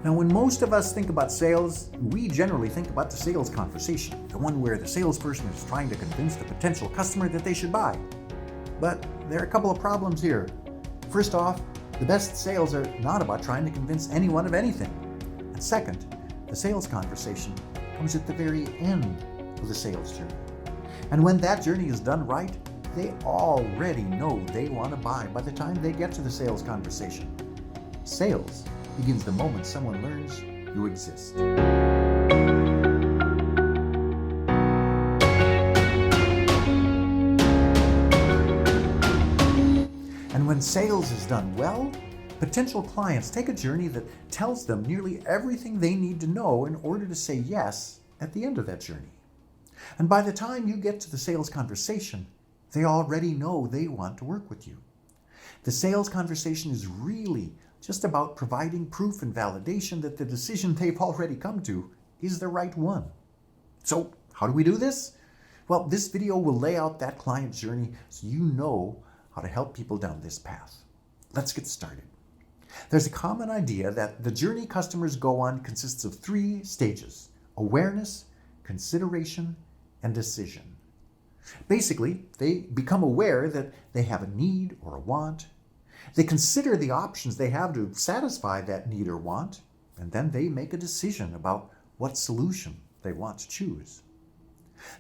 Now, when most of us think about sales, we generally think about the sales conversation, the one where the salesperson is trying to convince the potential customer that they should buy. But there are a couple of problems here. First off, the best sales are not about trying to convince anyone of anything. And second, the sales conversation comes at the very end of the sales journey. And when that journey is done right, they already know they want to buy by the time they get to the sales conversation. Sales begins the moment someone learns you exist. And when sales is done well, potential clients take a journey that tells them nearly everything they need to know in order to say yes at the end of that journey. And by the time you get to the sales conversation, they already know they want to work with you. The sales conversation is really just about providing proof and validation that the decision they've already come to is the right one. So how do we do this? Well, this video will lay out that client journey so you know how to help people down this path. Let's get started. There's a common idea that the journey customers go on consists of 3 stages: awareness, consideration, and decision. Basically, they become aware that they have a need or a want. They consider the options they have to satisfy that need or want, and then they make a decision about what solution they want to choose.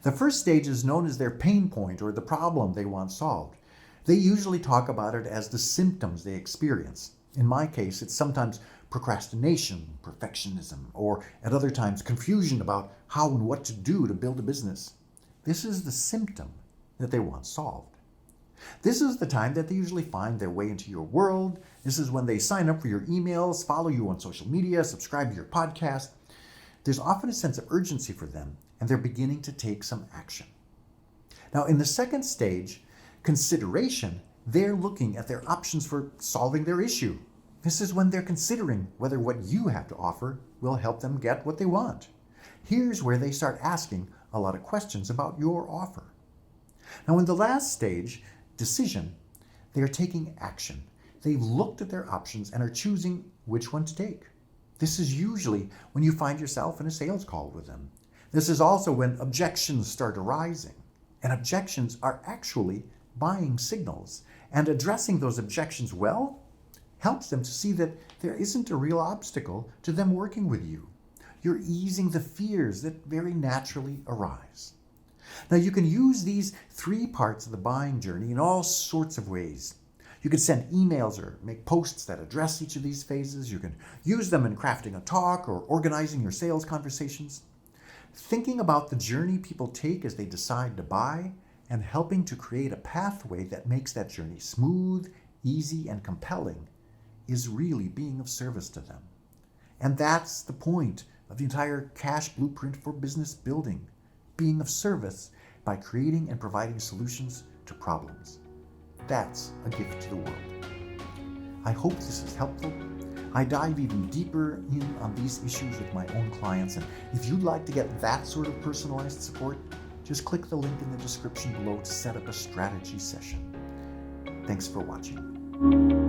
The first stage is known as their pain point or the problem they want solved. They usually talk about it as the symptoms they experience. In my case, it's sometimes procrastination, perfectionism, or at other times confusion about how and what to do to build a business. This is the symptom that they want solved. This is the time that they usually find their way into your world. This is when they sign up for your emails, follow you on social media, subscribe to your podcast. There's often a sense of urgency for them, and they're beginning to take some action. Now, in the second stage, consideration, they're looking at their options for solving their issue. This is when they're considering whether what you have to offer will help them get what they want. Here's where they start asking a lot of questions about your offer. Now, in the last stage, decision, they are taking action. They've looked at their options and are choosing which one to take. This is usually when you find yourself in a sales call with them. This is also when objections start arising. And objections are actually buying signals. And addressing those objections well helps them to see that there isn't a real obstacle to them working with you. You're easing the fears that very naturally arise. Now, you can use these 3 parts of the buying journey in all sorts of ways. You can send emails or make posts that address each of these phases. You can use them in crafting a talk or organizing your sales conversations. Thinking about the journey people take as they decide to buy and helping to create a pathway that makes that journey smooth, easy, and compelling is really being of service to them. And that's the point of the entire cash blueprint for business building, being of service by creating and providing solutions to problems. That's a gift to the world. I hope this is helpful. I dive even deeper in on these issues with my own clients, and if you'd like to get that sort of personalized support, just click the link in the description below to set up a strategy session. Thanks for watching.